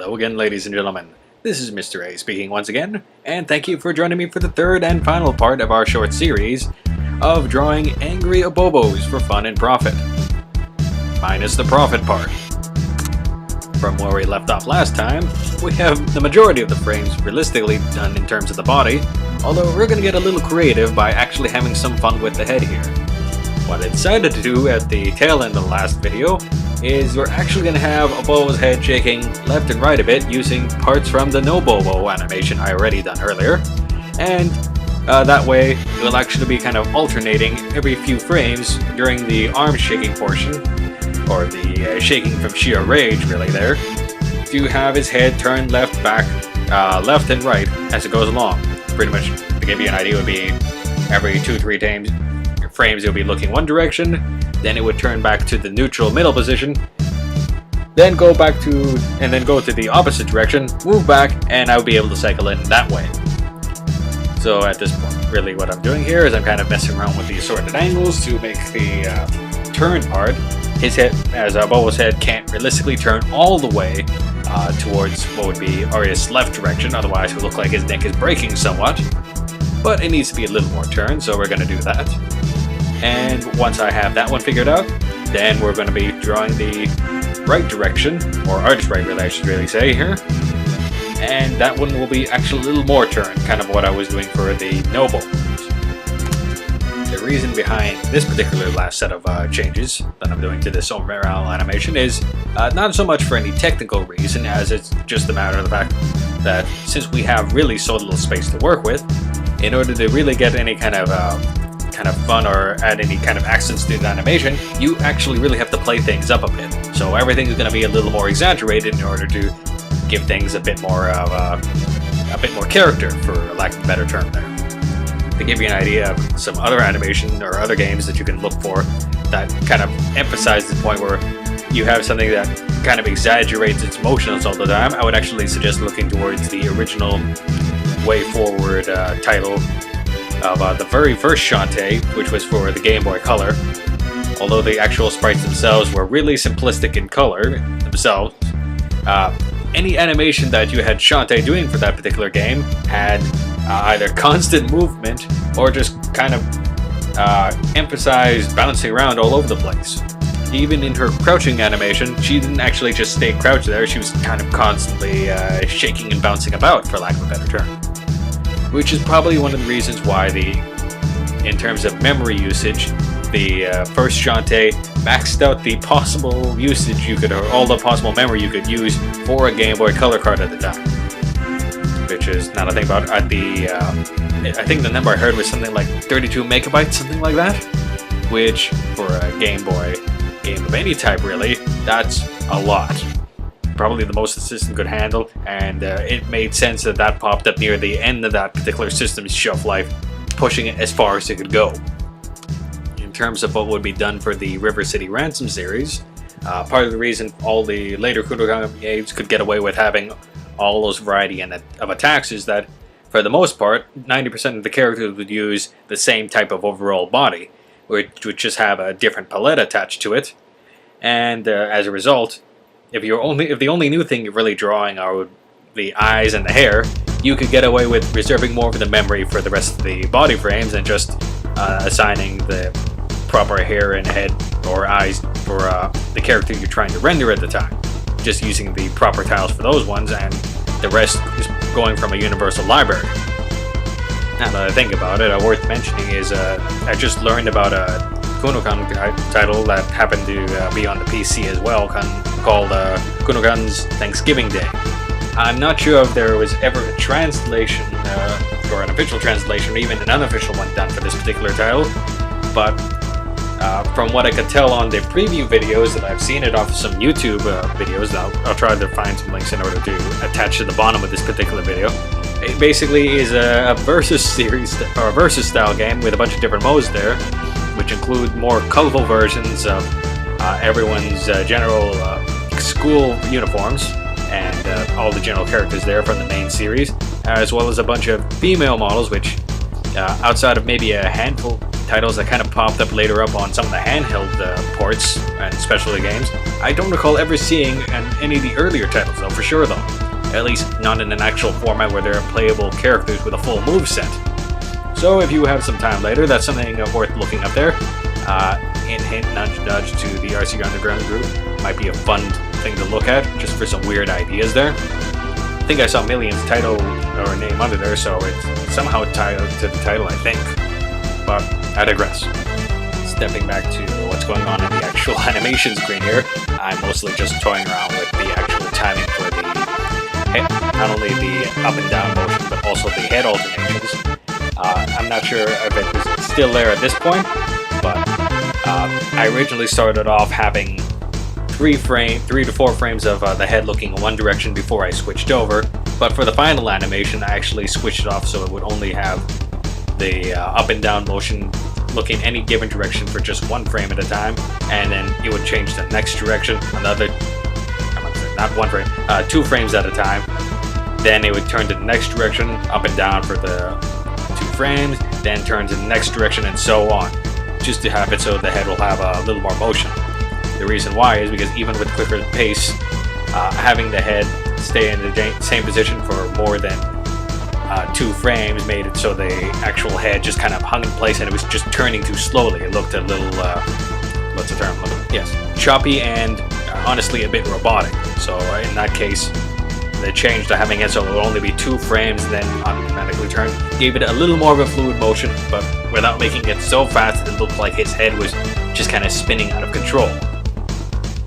Hello again, ladies and gentlemen. This is Mr. A speaking once again, and thank you for joining me for the third and final part of our short series of drawing angry Abobos for fun and profit. Minus the profit part. From where we left off last time, we have the majority of the frames realistically done in terms of the body, although we're going to get a little creative by actually having some fun with the head here. What I decided to do at the tail end of the last video is we're actually going to have Abobo's head shaking left and right a bit using parts from the No Bobo animation I already done earlier, and that way it will actually be kind of alternating every few frames during the arm shaking portion, or the shaking from sheer rage really there, to have his head turn left, back, left and right as it goes along. Pretty much, to give you an idea, it would be every 2-3 frames it would be looking one direction, then it would turn back to the neutral middle position, then go back to, and then go to the opposite direction, move back, and I would be able to cycle in that way. So at this point, really what I'm doing here is I'm kind of messing around with the assorted angles to make the turn part. His head, as Abobo's head, can't realistically turn all the way towards what would be Aria's left direction, otherwise it would look like his neck is breaking somewhat. But it needs to be a little more turn, so we're going to do that. And once I have that one figured out, then we're going to be drawing the right direction, or artist right really I should really say here. And that one will be actually a little more turn, kind of what I was doing for the Noble. The reason behind this particular last set of changes that I'm doing to this overall animation is not so much for any technical reason, as it's just a matter of the fact that since we have really so little space to work with, in order to really get any kind of fun or add any kind of accents to the animation, you actually really have to play things up a bit. So everything is going to be a little more exaggerated in order to give things a bit more of a bit more character, for lack of a better term there. To give you an idea of some other animation or other games that you can look for that kind of emphasize the point where you have something that kind of exaggerates its motions all the time, I would actually suggest looking towards the original Way Forward title of the very first Shantae, which was for the Game Boy Color. Although the actual sprites themselves were really simplistic in color themselves, any animation that you had Shantae doing for that particular game had either constant movement or just kind of emphasized bouncing around all over the place. Even in her crouching animation, she didn't actually just stay crouched there, she was kind of constantly shaking and bouncing about, for lack of a better term. Which is probably one of the reasons why in terms of memory usage, the first Shantae maxed out the possible usage you could, or all the possible memory you could use for a Game Boy Color card at the time. Which is, now to think about, at the, I think the number I heard was something like 32 megabytes, something like that. Which, for a Game Boy game of any type really, that's a lot. Probably the most the system could handle, and it made sense that that popped up near the end of that particular system's shelf life, pushing it as far as it could go. In terms of what would be done for the River City Ransom series, part of the reason all the later Kunokan games could get away with having all those variety of attacks is that, for the most part, 90% of the characters would use the same type of overall body, which would just have a different palette attached to it, and as a result, if the only new thing you're really drawing are the eyes and the hair, you could get away with reserving more of the memory for the rest of the body frames and just assigning the proper hair and head or eyes for the character you're trying to render at the time. Just using the proper tiles for those ones, and the rest is going from a universal library. Now that I think about it, worth mentioning is I just learned about a Kunokan title that happened to be on the PC as well, called Kunokan's Thanksgiving Day. I'm not sure if there was ever a translation, or an official translation, or even an unofficial one done for this particular title, but from what I could tell on the preview videos that I've seen it off some YouTube videos, I'll try to find some links in order to attach to the bottom of this particular video. It basically is a versus series, or a versus style game with a bunch of different modes there, which include more colorful versions of everyone's general school uniforms and all the general characters there from the main series, as well as a bunch of female models, which outside of maybe a handful titles that kind of popped up later up on some of the handheld ports and specialty games. I don't recall ever seeing any of the earlier titles though, for sure though. At least not in an actual format where there are playable characters with a full moveset. So if you have some time later, that's something worth looking up there. Hint hint, nudge nudge to the RC Underground group. Might be a fun thing to look at, just for some weird ideas there. I think I saw Million's title or name under there, so it's somehow tied to the title, I think. But I digress. Stepping back to what's going on in the actual animation screen here, I'm mostly just toying around with the actual timing for the head, not only the up and down motion, but also the head alternations. I'm not sure if it was still there at this point, but I originally started off having 3 to 4 frames of the head looking in one direction before I switched over, but for the final animation I actually switched it off so it would only have the up and down motion looking any given direction for just 1 frame at a time, and then it would change the next direction, not 1 frame, 2 frames at a time. Then it would turn to the next direction, up and down for the 2 frames, then turn to the next direction, and so on, just to have it so the head will have a little more motion. The reason why is because even with quicker pace, having the head stay in the same position for more than 2 frames made it so the actual head just kind of hung in place and it was just turning too slowly. It looked a little, what's the term? Yes, choppy and honestly a bit robotic. So in that case, the change to having it so it will only be 2 frames and then automatically turn gave it a little more of a fluid motion, but without making it so fast that it looked like his head was just kind of spinning out of control.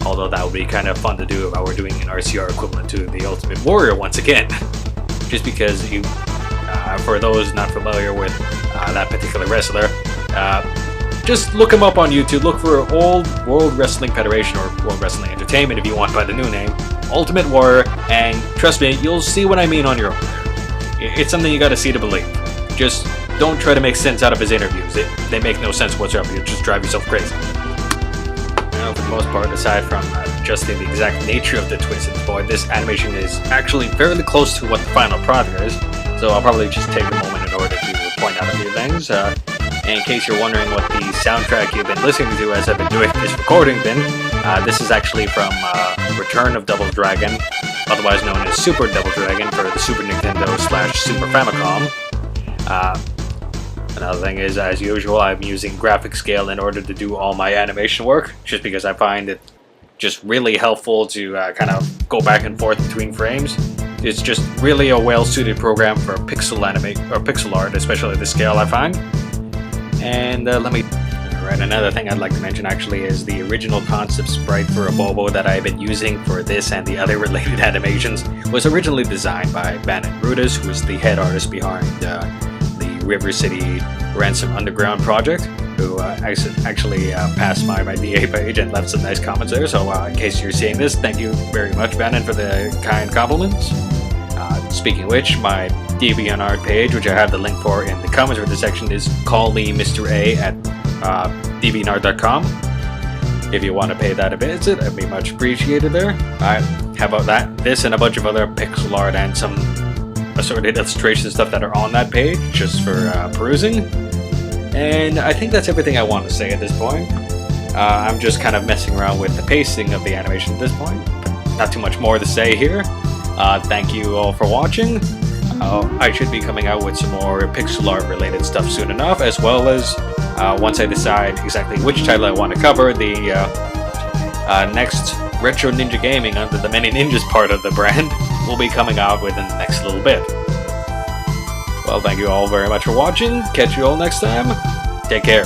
Although that would be kind of fun to do if I were doing an RCR equivalent to the Ultimate Warrior once again. Just because you, for those not familiar with that particular wrestler, just look him up on YouTube. Look for Old World Wrestling Federation or World Wrestling Entertainment if you want by the new name, Ultimate Warrior, and trust me, you'll see what I mean on your own. It's something you gotta see to believe. Just don't try to make sense out of his interviews. They make no sense whatsoever. You'll just drive yourself crazy. Now, for the most part, aside from just the exact nature of the twists in this boy, this animation is actually fairly close to what the final product is, so I'll probably just take a moment in order to point out a few things. In case you're wondering what the soundtrack you've been listening to as I've been doing this recording been, this is actually from Return of Double Dragon, otherwise known as Super Double Dragon for the Super Nintendo / Super Famicom. Another thing is, as usual, I'm using graphic scale in order to do all my animation work, just because I find it just really helpful to kind of go back and forth between frames. It's just really a well-suited program for pixel art, especially the scale I find. And another thing I'd like to mention actually is the original concept sprite for Abobo that I've been using for this and the other related animations was originally designed by Bandit Brutus, who is the head artist behind the River City Ransom Underground project, who actually passed my DA page and left some nice comments there, so in case you're seeing this, thank you very much, Bandit, for the kind compliments. Speaking of which, my DeviantArt page, which I have the link for in the comments for this section, is Call Me Mr. A at deviantart.com. If you want to pay that a visit, that'd be much appreciated there. How about that? This and a bunch of other pixel art and some assorted illustration stuff that are on that page, just for perusing. And I think that's everything I want to say at this point. I'm just kind of messing around with the pacing of the animation at this point. Not too much more to say here. Thank you all for watching. I should be coming out with some more pixel art related stuff soon enough, as well as once I decide exactly which title I want to cover, the next Retro Ninja Gaming under the Many Ninjas part of the brand will be coming out within the next little bit. Well, thank you all very much for watching. Catch you all next time. Take care.